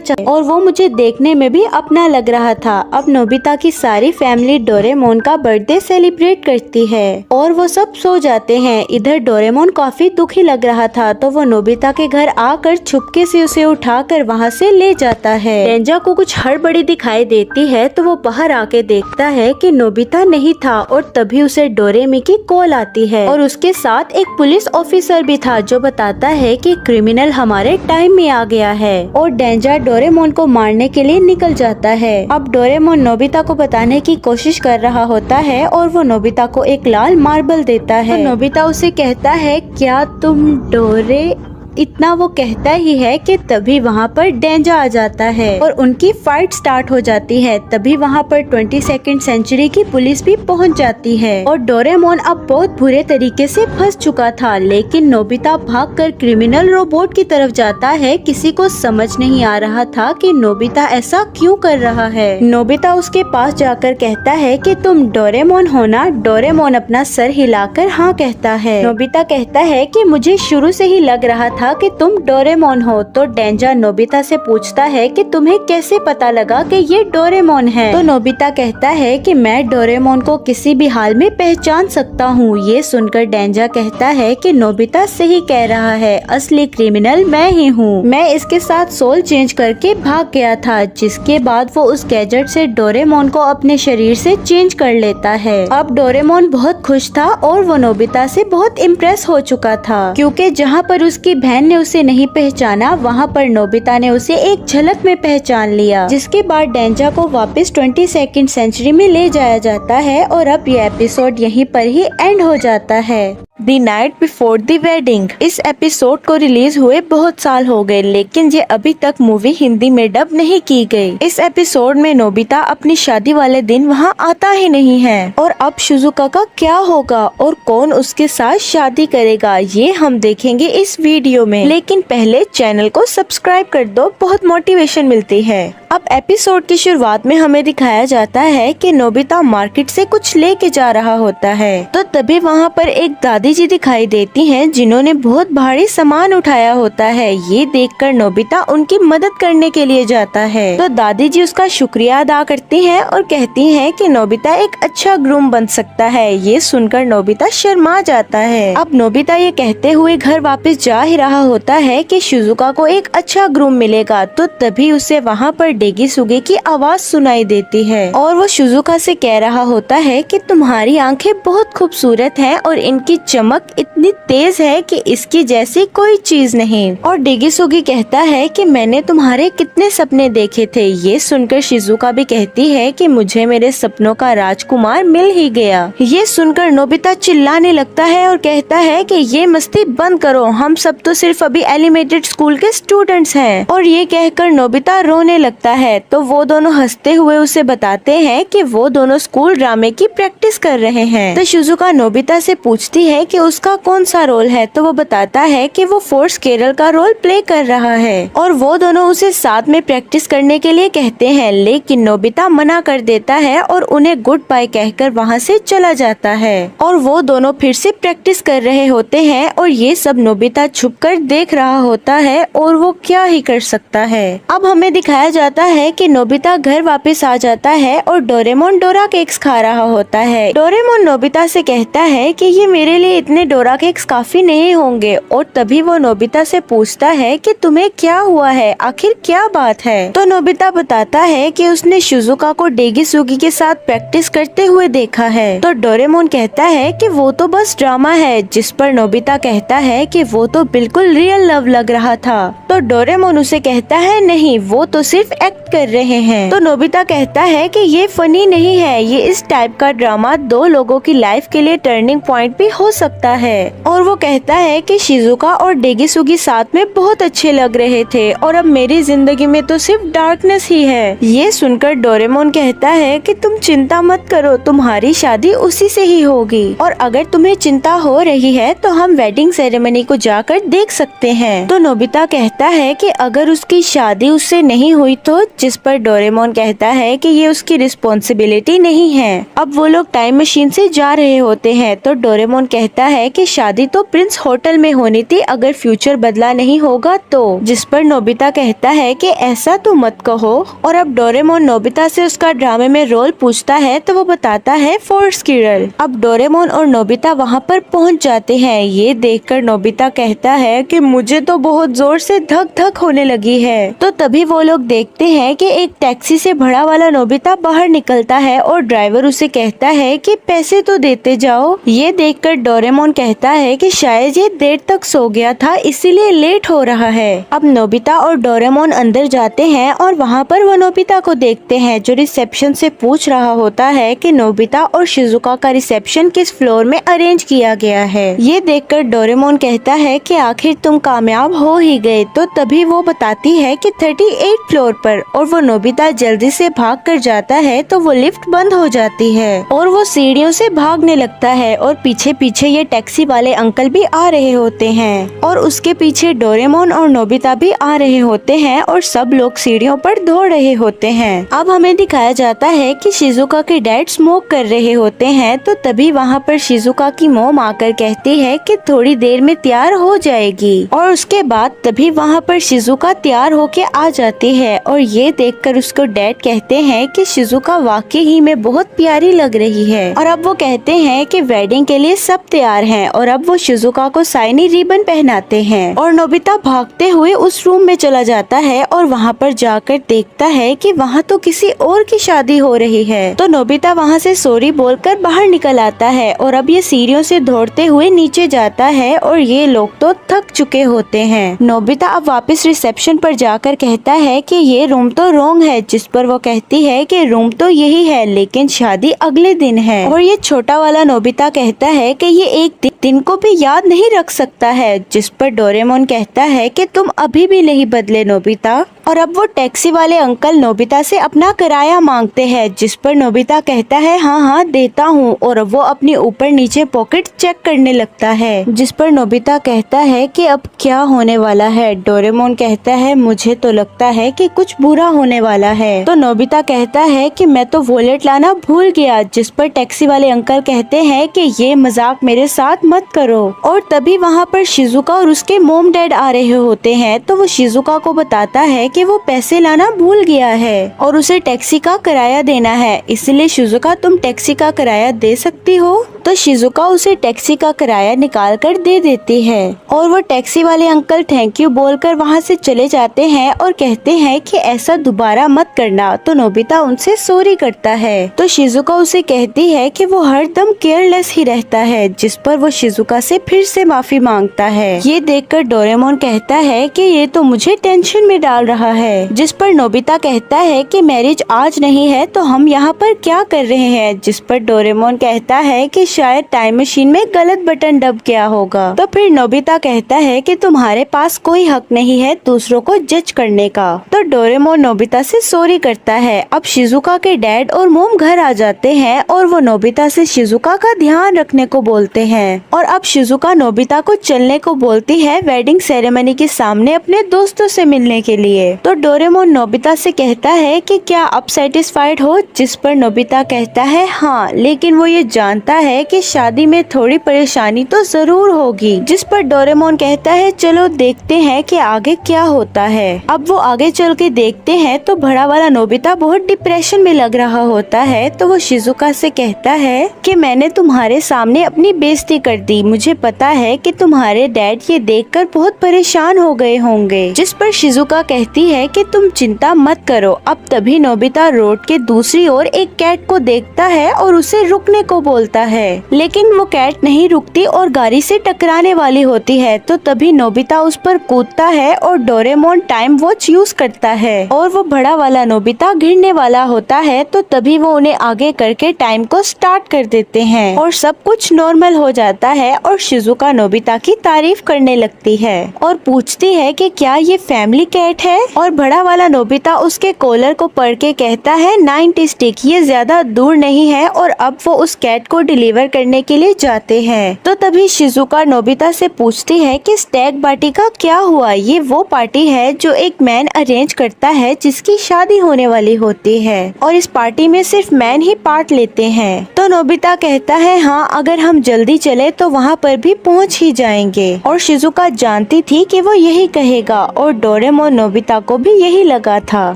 चाहे और वो मुझे देखने में भी अपना लग रहा था। अब नोबिता की सारी फैमिली डोरेमोन का बर्थडे सेलिब्रेट करती है और वो सब सो जाते हैं। इधर डोरेमोन काफी दुखी लग रहा था तो वो नोबिता के घर आकर छुपके से उसे उठाकर वहाँ से ले जाता है। डेंजा को कुछ हड़बड़ी दिखाई देती है तो वो बाहर आके देखता है कि नोबिता नहीं था और तभी उसे डोरेमी की कॉल आती है और उसके साथ एक पुलिस ऑफिसर भी था जो बताता है कि क्रिमिनल हमारे टाइम में आ गया है और डेंजा डोरेमोन को मारने के लिए निकल जाता है। अब डोरेमोन नोबिता को बताने की कोशिश कर रहा होता है और वो नोबिता को एक लाल मार्बल देता है। तो नोबिता उसे कहता है क्या तुम डोरे, इतना वो कहता ही है कि तभी वहाँ पर डेंजा आ जाता है और उनकी फाइट स्टार्ट हो जाती है। तभी वहाँ पर 22nd सेंचुरी की पुलिस भी पहुँच जाती है और डोरेमोन अब बहुत बुरे तरीके से फंस चुका था। लेकिन नोबिता भागकर क्रिमिनल रोबोट की तरफ जाता है। किसी को समझ नहीं आ रहा था कि नोबिता ऐसा क्यों कर रहा है। नोबिता उसके पास जाकर कहता है कि तुम डोरेमोन हो ना। डोरेमोन अपना सर हिलाकर हाँ कहता है। नोबिता कहता है कि मुझे शुरू से ही लग रहा था था कि तुम डोरेमोन हो। तो डेंजर नोबिता से पूछता है कि तुम्हें कैसे पता लगा कि ये डोरेमोन है। तो नोबिता कहता है कि मैं डोरेमोन को किसी भी हाल में पहचान सकता हूँ। ये सुनकर डेंजर कहता है कि नोबिता सही कह रहा है, असली क्रिमिनल मैं ही हूँ। मैं इसके साथ सोल चेंज करके भाग गया था, जिसके बाद वो उस गैजेट से डोरेमोन को अपने शरीर से चेंज कर लेता है। अब डोरेमोन बहुत खुश था और वो नोबिता से बहुत इम्प्रेस हो चुका था, क्योंकि जहाँ पर उसकी बहन ने उसे नहीं पहचाना, वहाँ पर नोबिता ने उसे एक झलक में पहचान लिया। जिसके बाद डेंजर को वापस 22nd सेंचुरी में ले जाया जाता है और अब ये एपिसोड यहीं पर ही एंड हो जाता है। The night before the wedding. इस एपिसोड को रिलीज हुए बहुत साल हो गए, लेकिन ये अभी तक मूवी हिंदी में डब नहीं की गई। इस एपिसोड में नोबिता अपनी शादी वाले दिन वहाँ आता ही नहीं है और अब शिजुका का क्या होगा और कौन उसके साथ शादी करेगा, ये हम देखेंगे इस वीडियो में। लेकिन पहले चैनल को सब्सक्राइब कर दो, बहुत मोटिवेशन मिलती है। अब एपिसोड की शुरुआत में हमें दिखाया जाता है कि नोबिता मार्केट से कुछ लेके जा रहा होता है। तो तभी वहाँ पर एक दादी जी दिखाई देती हैं, जिन्होंने बहुत भारी सामान उठाया होता है। ये देखकर नोबिता उनकी मदद करने के लिए जाता है। तो दादी जी उसका शुक्रिया अदा करती हैं और कहती हैं कि नोबिता एक अच्छा ग्रूम बन सकता है। ये सुनकर नोबिता शर्मा जाता है। अब नोबिता ये कहते हुए घर वापस जा ही रहा होता है कि शिजुका को एक अच्छा ग्रूम मिलेगा। तो तभी उसे वहाँ पर डेगिसुगी की आवाज सुनाई देती है और वो शिजुका से कह रहा होता है कि तुम्हारी आंखें बहुत खूबसूरत हैं और इनकी चमक इतनी तेज है कि इसकी जैसी कोई चीज नहीं। और डेगिसुगी कहता है कि मैंने तुम्हारे कितने सपने देखे थे। ये सुनकर शिजुका भी कहती है कि मुझे मेरे सपनों का राजकुमार मिल ही गया। ये सुनकर नोबिता चिल्लाने लगता है और कहता है कि ये मस्ती बंद करो, हम सब तो सिर्फ अभी एलिमेटेड स्कूल के स्टूडेंट्स हैं। और ये कहकर नोबिता रोने लगता है। तो वो दोनों हंसते हुए उसे बताते हैं कि वो दोनों स्कूल ड्रामे की प्रैक्टिस कर रहे हैं। तो शिजुका नोबिता से पूछती है कि उसका कौन सा रोल है। तो वो बताता है कि वो फोर्स केरल का रोल प्ले कर रहा है और वो दोनों उसे साथ में प्रैक्टिस करने के लिए कहते हैं, लेकिन नोबिता मना कर देता है और उन्हें गुड बाय कहकर वहाँ से चला जाता है। और वो दोनों फिर से प्रैक्टिस कर रहे होते हैं और ये सब नोबिता छुपकर देख रहा होता है और वो क्या ही कर सकता है। अब हमें दिखाया जाता है कि नोबिता घर वापस आ जाता है और डोरेमोन डोरा केक्स खा रहा होता है। डोरेमोन नोबिता से कहता है कि ये मेरे लिए इतने डोरा केक्स काफी नहीं होंगे। और तभी वो नोबिता से पूछता है कि तुम्हें क्या हुआ है, आखिर क्या बात है। तो नोबिता बताता है कि उसने शिजुका को डेगिसुगी के साथ प्रैक्टिस करते हुए देखा है। तो डोरेमोन कहता है कि वो तो बस ड्रामा है, जिस पर नोबिता कहता है कि वो तो बिल्कुल रियल लव लग रहा था। तो डोरेमोन उसे कहता है नहीं, वो तो सिर्फ एक्ट कर रहे हैं। तो नोबिता कहता है कि ये फनी नहीं है, ये इस टाइप का ड्रामा दो लोगों की लाइफ के लिए टर्निंग पॉइंट भी हो सकता है। और वो कहता है कि शिजुका और डेगिसुगी साथ में बहुत अच्छे लग रहे थे और अब मेरी जिंदगी में तो सिर्फ डार्कनेस ही है। ये सुनकर डोरेमोन कहता है कि तुम चिंता मत करो, तुम्हारी शादी उसी से ही होगी और अगर तुम्हें चिंता हो रही है तो हम वेडिंग सेरेमनी को जाकर देख सकते हैं। तो नोबिता कहता है कि अगर उसकी शादी उससे नहीं हुई तो, जिस पर डोरेमोन कहता है कि ये उसकी रिस्पॉन्सिबिलिटी नहीं है। अब वो लोग टाइम मशीन से जा रहे होते हैं। तो डोरेमोन कहता है कि शादी तो प्रिंस होटल में होनी थी, अगर फ्यूचर बदला नहीं होगा तो। जिस पर नोबिता कहता है कि ऐसा तो मत कहो। और अब डोरेमोन नोबिता से उसका ड्रामे में रोल पूछता है तो वो बताता है फोर्स केरल। अब डोरेमोन और नोबिता वहाँ पर पहुँच जाते हैं। ये देखकर नोबिता कहता है कि मुझे तो बहुत जोर से धक धक होने लगी है। तो तभी वो लोग देखते हैं कि एक टैक्सी से भरा वाला नोबिता बाहर निकलता है और ड्राइवर उसे कहता है कि पैसे तो देते जाओ। ये देखकर डोरेमोन कहता है कि शायद ये देर तक सो गया था, इसीलिए लेट हो रहा है। अब नोबिता और डोरेमोन अंदर जाते हैं और वहाँ पर वो नोबिता को देखते हैं, जो रिसेप्शन से पूछ रहा होता है कि नोबिता और शिजुका का रिसेप्शन किस फ्लोर में अरेंज किया गया है। ये देखकर डोरेमोन कहता है कि आखिर तुम कामयाब हो ही गए। तो तभी वो बताती है कि 38 फ्लोर पर। और वो नोबिता जल्दी से भाग कर जाता है तो वो लिफ्ट बंद हो जाती है और वो सीढ़ियों से भागने लगता है और पीछे पीछे पीछे ये टैक्सी वाले अंकल भी आ रहे होते हैं और उसके पीछे डोरेमोन और नोबिता भी आ रहे होते हैं और सब लोग सीढ़ियों पर दौड़ रहे होते हैं। अब हमें दिखाया जाता है कि शिजुका के डैड स्मोक कर रहे होते हैं, तो तभी वहाँ पर शिजुका की मॉम आकर कहती है कि थोड़ी देर में तैयार हो जाएगी और उसके बाद तभी वहाँ पर शिजुका तैयार होके आ जाती है और ये देखकर उसको डैड कहते हैं कि शिजुका वाकई ही में बहुत प्यारी लग रही है। और अब वो कहते हैं कि वेडिंग के लिए सब तैयार हैं और अब वो शिजुका को शाइनी रिबन पहनाते हैं और नोबिता भागते हुए उस रूम में चला जाता है और वहाँ पर जाकर देखता है कि वहाँ तो किसी और की शादी हो रही है। तो नोबिता वहाँ से सॉरी बोलकर बाहर निकल आता है और अब ये सीढ़ियों से दौड़ते हुए नीचे जाता है और ये लोग तो थक चुके होते हैं। नोबिता अब वापस रिसेप्शन पर जाकर कहता है कि ये रूम तो रॉन्ग है, जिस पर वो कहती है कि रूम तो यही है लेकिन शादी अगले दिन है। और ये छोटा वाला नोबिता कहता है कि ये एक दिन को भी याद नहीं रख सकता है, जिस पर डोरेमोन कहता है कि तुम अभी भी नहीं बदले नोबिता। और अब वो टैक्सी वाले अंकल नोबिता से अपना किराया मांगते हैं, जिस पर नोबिता कहता है हाँ हाँ देता हूँ और वो अपनी ऊपर नीचे पॉकेट चेक करने लगता है, जिस पर नोबिता कहता है कि अब क्या होने वाला है। डोरेमोन कहता है मुझे तो लगता है कि कुछ बुरा होने वाला है। तो नोबिता कहता है कि मैं तो वॉलेट लाना भूल गया, जिस पर टैक्सी वाले अंकल कहते हैं कि ये मजाक मेरे साथ मत करो। और तभी वहाँ पर शिजुका और उसके मोम डैड आ रहे होते हैं, तो वो शिजुका को बताता है कि वो पैसे लाना भूल गया है और उसे टैक्सी का किराया देना है, इसलिए शिजुका तुम टैक्सी का किराया दे सकती हो। तो शिजुका उसे टैक्सी का किराया निकाल कर दे देती है और वो टैक्सी वाले अंकल थैंक यू बोलकर वहाँ से चले जाते हैं और कहते हैं कि ऐसा दोबारा मत करना। तो नोबिता उनसे सॉरी करता है। तो शिजुका उसे कहती है कि वो हर दम केयरलेस ही रहता है, जिस पर वो शिजुका से फिर से माफी मांगता है। ये देखकर डोरेमोन कहता है कि ये तो मुझे टेंशन में डाल रहा है, जिस पर नोबिता कहता है कि मैरिज आज नहीं है तो हम यहाँ पर क्या कर रहे हैं, जिस पर डोरेमोन कहता है कि शायद टाइम मशीन में गलत बटन दब गया होगा। तो फिर नोबिता कहता है कि तुम्हारे पास कोई हक नहीं है दूसरों को जज करने का। तो डोरेमोन नोबिता से सॉरी करता है। अब शिजुका के डैड और मोम घर आ जाते हैं और वो नोबिता से शिजुका का ध्यान रखने को बोलते हैं और अब शिजुका नोबिता को चलने को बोलती है वेडिंग सेरेमनी के सामने अपने दोस्तों से मिलने के लिए। तो डोरेमोन नोबिता से कहता है कि क्या आप सेटिस्फाइड हो, जिस पर नोबिता कहता है हाँ, लेकिन वो ये जानता है कि शादी में थोड़ी परेशानी तो जरूर होगी, जिस पर डोरेमोन कहता है चलो देखते हैं कि आगे क्या होता है। अब वो आगे चल के देखते हैं तो बड़ा वाला नोबिता बहुत डिप्रेशन में लग रहा होता है। तो वो शिजुका से कहता है कि मैंने तुम्हारे सामने अपनी बेइज्जती कर दी, मुझे पता है कि तुम्हारे डैड ये देखकर बहुत परेशान हो गए होंगे, जिस पर शिजुका कहती है कि तुम चिंता मत करो। अब तभी नोबिता रोड के दूसरी ओर एक कैट को देखता है और उसे रुकने को बोलता है, लेकिन वो कैट नहीं रुकती और गाड़ी से टकराने वाली होती है। तो तभी नोबिता उस पर कूदता है और डोरेमोन टाइम वॉच यूज करता है और वो बड़ा वाला नोबिता गिरने वाला होता है। तो तभी वो उन्हें आगे करके टाइम को स्टार्ट कर देते हैं और सब कुछ नॉर्मल हो जाता है और शिजुका नोबिता की तारीफ करने लगती है और पूछती है कि क्या ये फैमिली कैट है। और बड़ा वाला नोबिता उसके कॉलर को पढ़ के कहता है 90 स्टिक, ये ज्यादा दूर नहीं है। और अब वो उस कैट को डिलीवर करने के लिए जाते हैं। तो तभी शिजुका नोबिता से पूछती है कि स्टैग पार्टी का क्या हुआ। ये वो पार्टी है जो एक मैन अरेंज करता है जिसकी शादी होने वाली होती है और इस पार्टी में सिर्फ मैन ही पार्ट लेते हैं। तो नोबिता कहता है हाँ, अगर हम जल्दी चले तो वहाँ पर भी पहुँच ही जाएंगे। और शिजुका जानती थी कि वो यही कहेगा और डोरेमोन नोबिता को भी यही लगा था।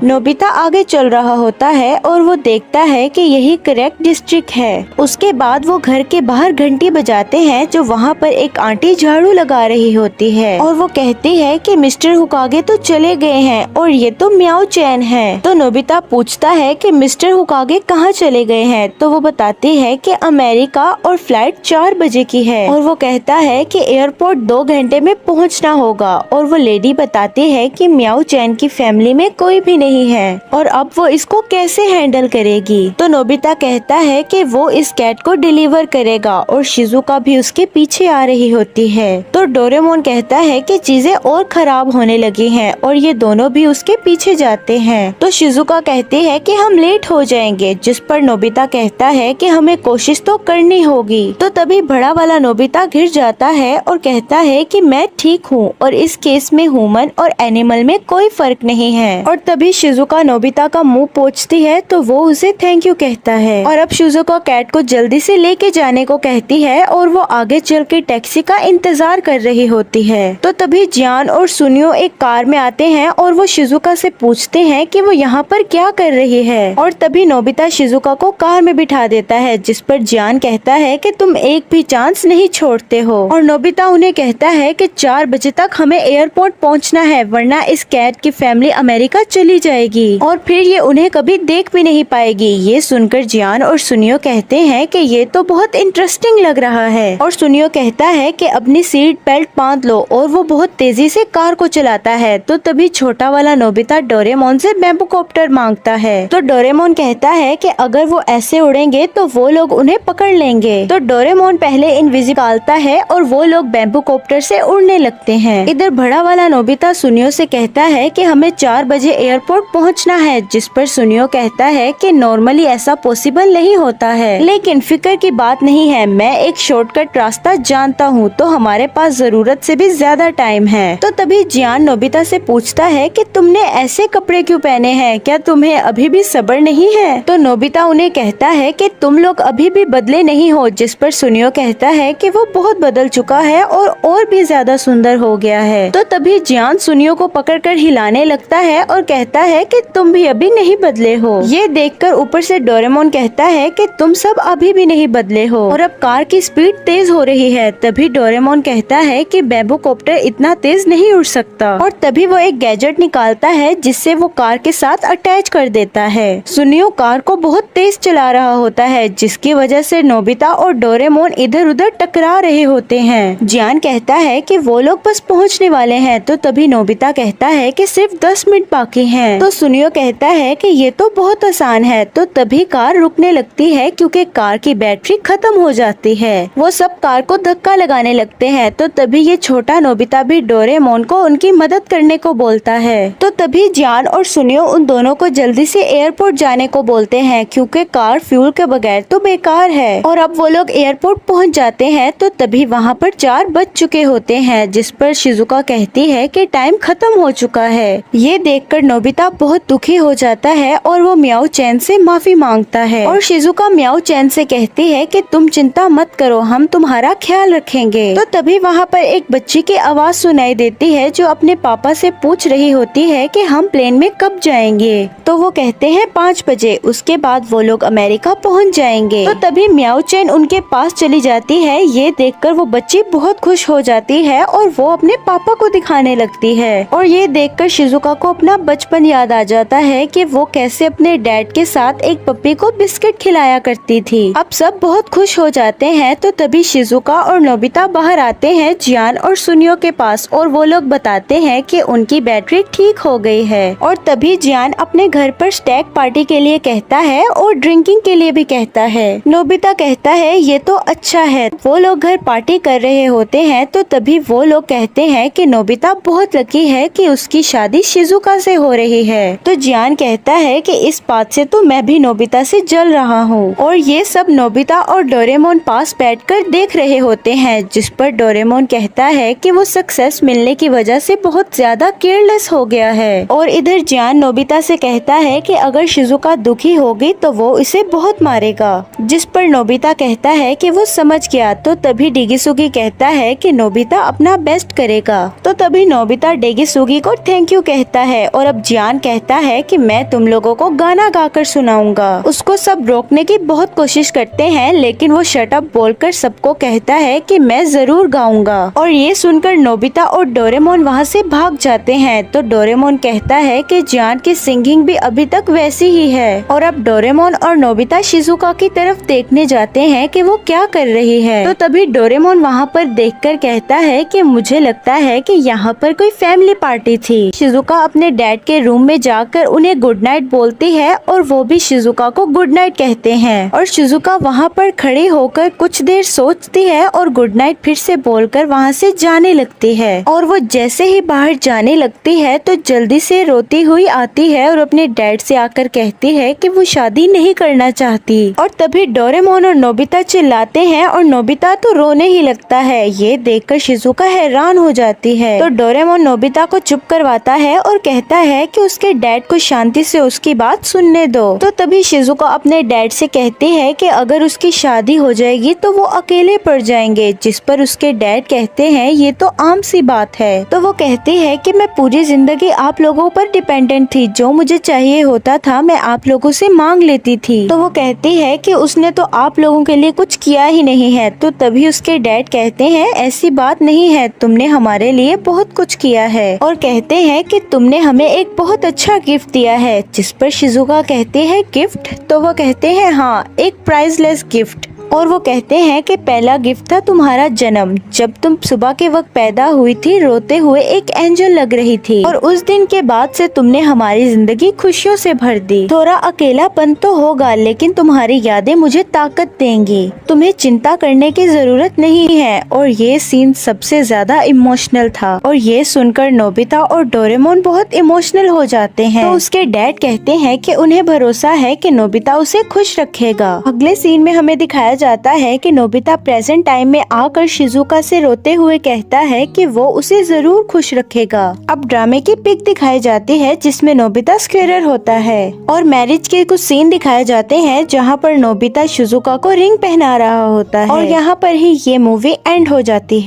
नोबिता आगे चल रहा होता है और वो देखता है कि यही करेक्ट डिस्ट्रिक्ट है। उसके बाद वो घर के बाहर घंटी बजाते हैं, जो वहाँ पर एक आंटी झाड़ू लगा रही होती है और वो कहती है कि मिस्टर हुकागे तो चले गए हैं और ये तो म्याओ चैन है। तो नोबिता पूछता है कि मिस्टर हुकागे कहाँ चले गए हैं। तो वो बताती है कि अमेरिका और फ्लाइट 4 बजे की है और वो कहता है कि एयरपोर्ट 2 घंटे में पहुँचना होगा। और वो लेडी बताती है कि म्याओ चैन जियान की फैमिली में कोई भी नहीं है और अब वो इसको कैसे हैंडल करेगी। तो नोबिता कहता है कि वो इस कैट को डिलीवर करेगा और शिजुका भी उसके पीछे आ रही होती है। तो डोरेमोन कहता है कि चीजें और खराब होने लगी हैं और ये दोनों भी उसके पीछे जाते हैं। तो शिजुका कहती है कि हम लेट हो जाएंगे, जिस पर नोबिता कहता है कि हमें कोशिश तो करनी होगी। तो तभी बड़ा वाला नोबिता गिर जाता है और कहता है कि मैं ठीक हूँ और इस केस में ह्यूमन और एनिमल में कोई फर्क नहीं है। और तभी शिजुका नोबिता का मुंह पोंछती है तो वो उसे थैंक यू कहता है और अब शिजुका कैट को जल्दी से लेके जाने को कहती है और वो आगे चल के टैक्सी का इंतजार कर रही होती है। तो तभी जियान और सुनियो एक कार में आते हैं और वो शिजुका से पूछते हैं कि वो यहाँ पर क्या कर रही है। और तभी नोबिता शिजुका को कार में बिठा देता है, जिस पर जियान कहता है कि तुम एक भी चांस नहीं छोड़ते हो। और नोबिता उन्हें कहता है कि 4 बजे तक हमें एयरपोर्ट पहुँचना है, वरना इस कैट की फैमिली अमेरिका चली जाएगी और फिर ये उन्हें कभी देख भी नहीं पाएगी। ये सुनकर जियान और सुनियो कहते हैं कि ये तो बहुत इंटरेस्टिंग लग रहा है। और सुनियो कहता है कि अपनी सीट बेल्ट बांध लो और वो बहुत तेजी से कार को चलाता है। तो तभी छोटा वाला नोबिता डोरेमोन से बैम्बू कॉप्टर मांगता है। तो डोरेमोन कहता है कि अगर वो ऐसे उड़ेंगे तो वो लोग उन्हें पकड़ लेंगे। तो डोरेमोन पहले इनविजिबल निकालता है और वो लोग बैम्बू कॉप्टर से उड़ने लगते हैं। इधर बड़ा वाला नोबिता सुनियो से कहता है कि हमें 4 बजे एयरपोर्ट पहुंचना है, जिस पर सुनियो कहता है कि नॉर्मली ऐसा पॉसिबल नहीं होता है, लेकिन फिक्र की बात नहीं है, मैं एक शॉर्टकट रास्ता जानता हूँ, तो हमारे पास जरूरत से भी ज्यादा टाइम है। तो तभी जियान नोबिता से पूछता है कि तुमने ऐसे कपड़े क्यों पहने हैं, क्या तुम्हें अभी भी सब्र नहीं है। तो नोबिता उन्हें कहता है कि तुम लोग अभी भी बदले नहीं हो, जिस पर सुनियो कहता है कि वो बहुत बदल चुका है और भी ज्यादा सुंदर हो गया है। तो तभी जियान सुनियो को पकड़कर हिलाने लगता है और कहता है कि तुम भी अभी नहीं बदले हो। ये देखकर ऊपर से डोरेमोन कहता है कि तुम सब अभी भी नहीं बदले हो और अब कार की स्पीड तेज हो रही है। तभी डोरेमोन कहता है कि बैम्बू कॉप्टर इतना तेज नहीं उड़ सकता और तभी वो एक गैजेट निकालता है जिससे वो कार के साथ अटैच कर देता है। सुनियो कार को बहुत तेज चला रहा होता है, जिसकी वजह से नोबिता और डोरेमोन इधर उधर टकरा रहे होते हैं। जियान कहता है कि वो लोग बस पहुंचने वाले हैं। तो तभी नोबिता कहता है कि सिर्फ 10 मिनट बाकी हैं। तो सुनियो कहता है कि ये तो बहुत आसान है। तो तभी कार रुकने लगती है क्योंकि कार की बैटरी खत्म हो जाती है। वो सब कार को धक्का लगाने लगते हैं। तो तभी ये छोटा नोबिता भी डोरेमोन को उनकी मदद करने को बोलता है। तो तभी जियान और सुनियो उन दोनों को जल्दी से एयरपोर्ट जाने को बोलते हैं क्योंकि कार फ्यूल के बगैर तो बेकार है। और अब वो लोग एयरपोर्ट पहुंच जाते हैं। तो तभी वहाँ पर 4 बज चुके होते हैं, जिस पर शिजुका कहती है कि टाइम खत्म हो चुका है। ये देखकर नोबिता बहुत दुखी हो जाता है और वो मियाओ चैन से माफी मांगता है। और शिजुका मियाओ चैन से कहती है कि तुम चिंता मत करो, हम तुम्हारा ख्याल रखेंगे। तो तभी वहाँ पर एक बच्ची की आवाज सुनाई देती है जो अपने पापा से पूछ रही होती है कि हम प्लेन में कब जाएंगे। तो वो कहते हैं 5 बजे, उसके बाद वो लोग अमेरिका पहुँच जाएंगे। तो तभी मियाओ चैन उनके पास चली जाती है। ये देखकर वो बच्ची बहुत खुश हो जाती है और वो अपने पापा को दिखाने लगती है। और ये देखकर शिजुका को अपना बचपन याद आ जाता है कि वो कैसे अपने डैड के साथ एक पप्पी को बिस्किट खिलाया करती थी। अब सब बहुत खुश हो जाते हैं। तो तभी शिजुका और नोबिता बाहर आते हैं जियान और सुनियो के पास और वो लोग बताते हैं कि उनकी बैटरी ठीक हो गई है। और तभी जियान अपने घर पर स्टैग पार्टी के लिए कहता है और ड्रिंकिंग के लिए भी कहता है। नोबिता कहता है ये तो अच्छा है। वो लोग घर पार्टी कर रहे होते हैं। तो तभी वो लोग कहते हैं कि नोबिता बहुत लकी है कि उसकी शादी शिजुका से हो रही है। तो जियान कहता है कि इस बात से तो मैं भी नोबिता से जल रहा हूँ। और ये सब नोबिता और डोरेमोन पास बैठकर देख रहे होते हैं, जिस पर डोरेमोन कहता है कि वो सक्सेस मिलने की वजह से बहुत ज्यादा केयरलेस हो गया है। और इधर जियान नोबिता से कहता है कि अगर शिजुका दुखी होगी तो वो इसे बहुत मारेगा, जिस पर नोबिता कहता है कि वो समझ गया। तो तभी डेगिसुगी कहता है कि नोबिता अपना बेस्ट करेगा। तो तभी नोबिता डेगिसुगी को थैंक यू कहता है। और अब जियान कहता है कि मैं तुम लोगों को गाना गाकर सुनाऊंगा। उसको सब रोकने की बहुत कोशिश करते हैं, लेकिन वो शट अप बोलकर सबको कहता है कि मैं जरूर गाऊंगा। और ये सुनकर नोबिता और डोरेमोन वहाँ से भाग जाते हैं। तो डोरेमोन कहता है कि जियान की सिंगिंग भी अभी तक वैसी ही है। और अब डोरेमोन और नोबिता शिजुका की तरफ देखने जाते हैं कि वो क्या कर रही है। तो तभी डोरेमोन वहाँ पर देखकर कहता है कि मुझे लगता है कि यहाँ पर कोई फैमिली पार्टी थी। शिजुका अपने डैड के रूम में जाकर उन्हें गुड नाइट बोलती है और वो भी शिजुका को गुड नाइट कहते हैं। और शिजुका वहाँ पर खड़ी होकर कुछ देर सोचती है और गुड नाइट फिर से बोलकर वहाँ से जाने लगती है। और वो जैसे ही बाहर जाने लगती है तो जल्दी से रोती हुई आती है और अपने डैड से आकर कहती है कि वो शादी नहीं करना चाहती। और तभी डोरेमोन और नोबिता चिल्लाते हैं और नोबिता तो रोने ही लगता है। ये देखकर शिजुका हैरान हो जाती है। तो डोरेमोन नोबिता को चुप करवाता है और कहता है कि उसके डैड को शांति से उसकी बात सुनने दो। तो तभी शिजुका अपने डैड से कहती है कि अगर उसकी शादी हो जाएगी तो वो अकेले पड़ जाएंगे, जिस पर उसके डैड कहते हैं ये तो आम सी बात है। तो वो कहती है कि मैं पूरी जिंदगी आप लोगों पर डिपेंडेंट थी, जो मुझे चाहिए होता था मैं आप लोगों से मांग लेती थी। तो वो कहती है कि उसने तो आप लोगों के लिए कुछ किया ही नहीं है। तो तभी उसके डैड कहते हैं ऐसी बात नहीं है, तुमने हमारे लिए बहुत कुछ किया है। और कहते हैं कि तुमने हमें एक बहुत अच्छा गिफ्ट दिया है। जिस पर शिजुका कहते हैं गिफ्ट? तो वो कहते हैं हाँ, एक प्राइसलेस गिफ्ट। और वो कहते हैं कि पहला गिफ्ट था तुम्हारा जन्म। जब तुम सुबह के वक्त पैदा हुई थी रोते हुए एक एंजल लग रही थी, और उस दिन के बाद से तुमने हमारी जिंदगी खुशियों से भर दी। थोड़ा अकेलापन तो होगा लेकिन तुम्हारी यादें मुझे ताकत देंगी। तुम्हें चिंता करने की जरूरत नहीं है। और ये सीन सबसे ज्यादा इमोशनल था। और ये सुनकर नोबिता और डोरेमोन बहुत इमोशनल हो जाते हैं। तो उसके डैड कहते हैं कि उन्हें भरोसा है कि नोबिता उसे खुश रखेगा। अगले सीन में हमें दिखाया जाता है कि नोबिता प्रेजेंट टाइम में आकर शिजुका से रोते हुए कहता है कि वो उसे जरूर खुश रखेगा। अब ड्रामे की पिक दिखाई जाती है जिसमें नोबिता स्क्वेरर होता है और मैरिज के कुछ सीन दिखाए जाते हैं जहां पर नोबिता शिजुका को रिंग पहना रहा होता है। और यहाँ पर ही ये मूवी एंड हो जाती है।